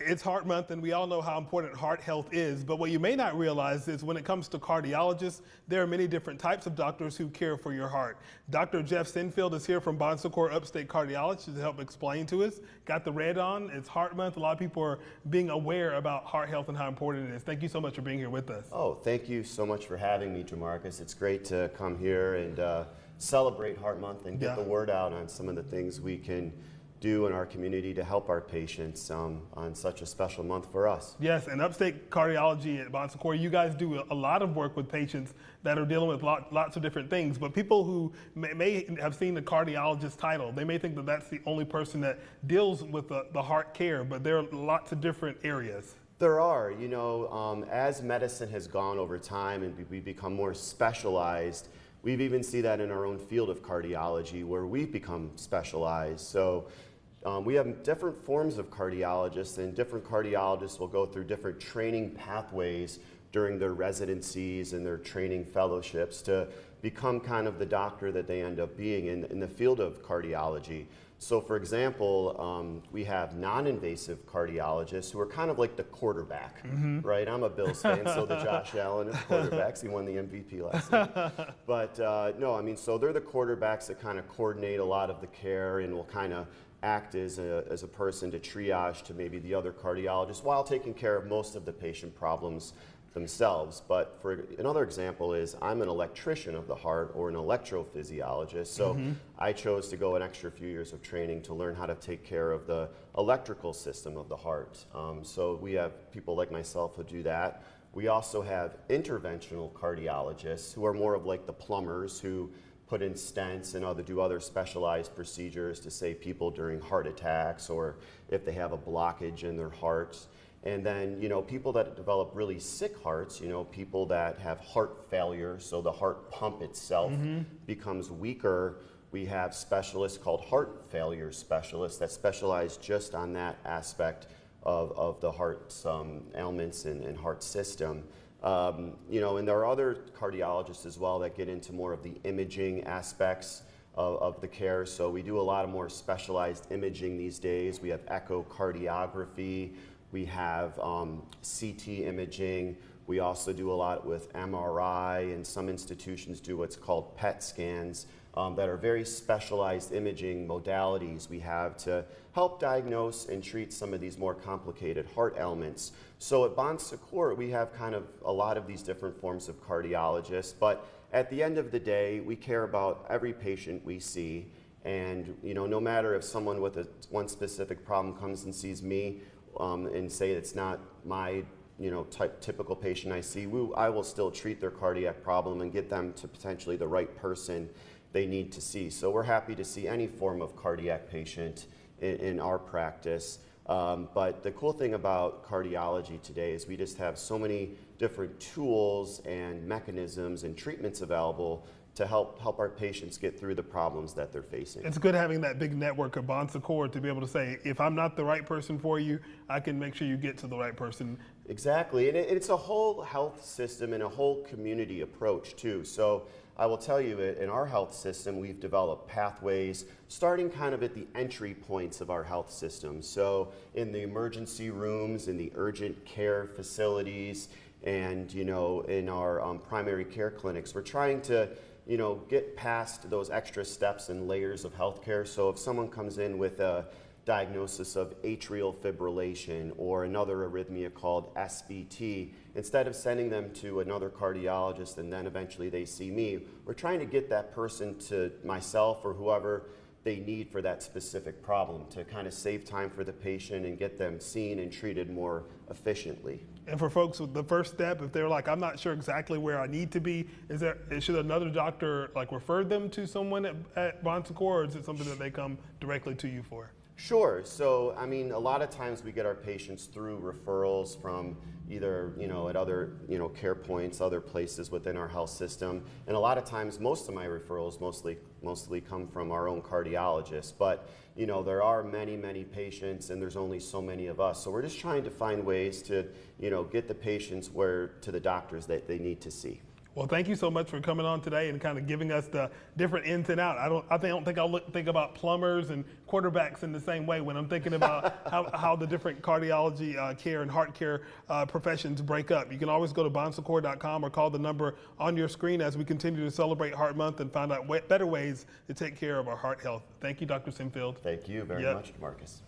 It's Heart Month, and we all know how important heart health is. But what you may not realize is when it comes to cardiologists, there are many different types of doctors who care for your heart. Dr. Jeff Sinfield is here from Secours Upstate Cardiology to help explain to us. Got the red on. It's Heart Month. A lot of people are being aware about heart health and how important it is. Thank you so much for being here with us. Oh, thank you so much for having me, Jamarcus. It's great to come here and celebrate Heart Month and get the word out on some of the things we can do in our community to help our patients on such a special month for us. Yes, and Upstate Cardiology at Secours, you guys do a lot of work with patients that are dealing with lots of different things. But people who may have seen the cardiologist title, they may think that that's the only person that deals with the heart care, but there are lots of different areas. There are, as medicine has gone over time and we become more specialized, we've even seen that in our own field of cardiology where we've become specialized. So we have different forms of cardiologists, and different cardiologists will go through different training pathways during their residencies and their training fellowships to become kind of the doctor that they end up being in the field of cardiology. So for example, we have non-invasive cardiologists who are kind of like the quarterback, right? I'm a Bills fan, so the Josh Allen is quarterbacks. He won the MVP last night. But no, I mean, so they're the quarterbacks that kind of coordinate a lot of the care and will kind of act as a person to triage to maybe the other cardiologists while taking care of most of the patient problems themselves. But for another example is I'm an electrician of the heart or an electrophysiologist. So I chose to go an extra few years of training to learn how to take care of the electrical system of the heart. So we have people like myself who do that. We also have interventional cardiologists who are more of like the plumbers who put in stents and do other specialized procedures to save people during heart attacks or if they have a blockage in their hearts. And then, people that develop really sick hearts, people that have heart failure, so the heart pump itself becomes weaker. We have specialists called heart failure specialists that specialize just on that aspect of the heart's ailments and heart system. And there are other cardiologists as well that get into more of the imaging aspects of the care. So we do a lot of more specialized imaging these days. We have echocardiography. We have CT imaging. We also do a lot with MRI, and some institutions do what's called PET scans that are very specialized imaging modalities we have to help diagnose and treat some of these more complicated heart ailments. So at Secours, we have kind of a lot of these different forms of cardiologists, but at the end of the day, we care about every patient we see. And no matter if someone with one specific problem comes and sees me and say it's not my typical patient I see, I will still treat their cardiac problem and get them to potentially the right person they need to see. So we're happy to see any form of cardiac patient in our practice. But the cool thing about cardiology today is we just have so many different tools and mechanisms and treatments available to help our patients get through the problems that they're facing. It's good having that big network of Secours to be able to say, if I'm not the right person for you, I can make sure you get to the right person. Exactly, and it's a whole health system and a whole community approach too. So I will tell you, in our health system, we've developed pathways starting kind of at the entry points of our health system. So in the emergency rooms, in the urgent care facilities, and in our primary care clinics, we're trying to get past those extra steps and layers of healthcare. So if someone comes in with a diagnosis of atrial fibrillation or another arrhythmia called SVT, instead of sending them to another cardiologist and then eventually they see me, we're trying to get that person to myself or whoever they need for that specific problem to kind of save time for the patient and get them seen and treated more efficiently. And for folks, the first step, if they're like, I'm not sure exactly where I need to be, should another doctor refer them to someone at Secours, or is it something that they come directly to you for? Sure. So, I mean, a lot of times we get our patients through referrals from either, at other, care points, other places within our health system. And a lot of times, most of my referrals mostly come from our own cardiologists. But, there are many, many patients and there's only so many of us. So we're just trying to find ways to, get the patients to the doctors that they need to see. Well, thank you so much for coming on today and kind of giving us the different ins and out. I don't think I'll think about plumbers and quarterbacks in the same way when I'm thinking about how the different cardiology care and heart care professions break up. You can always go to bonsecours.com or call the number on your screen as we continue to celebrate Heart Month and find out better ways to take care of our heart health. Thank you, Dr. Sinfield. Thank you very much, Marcus.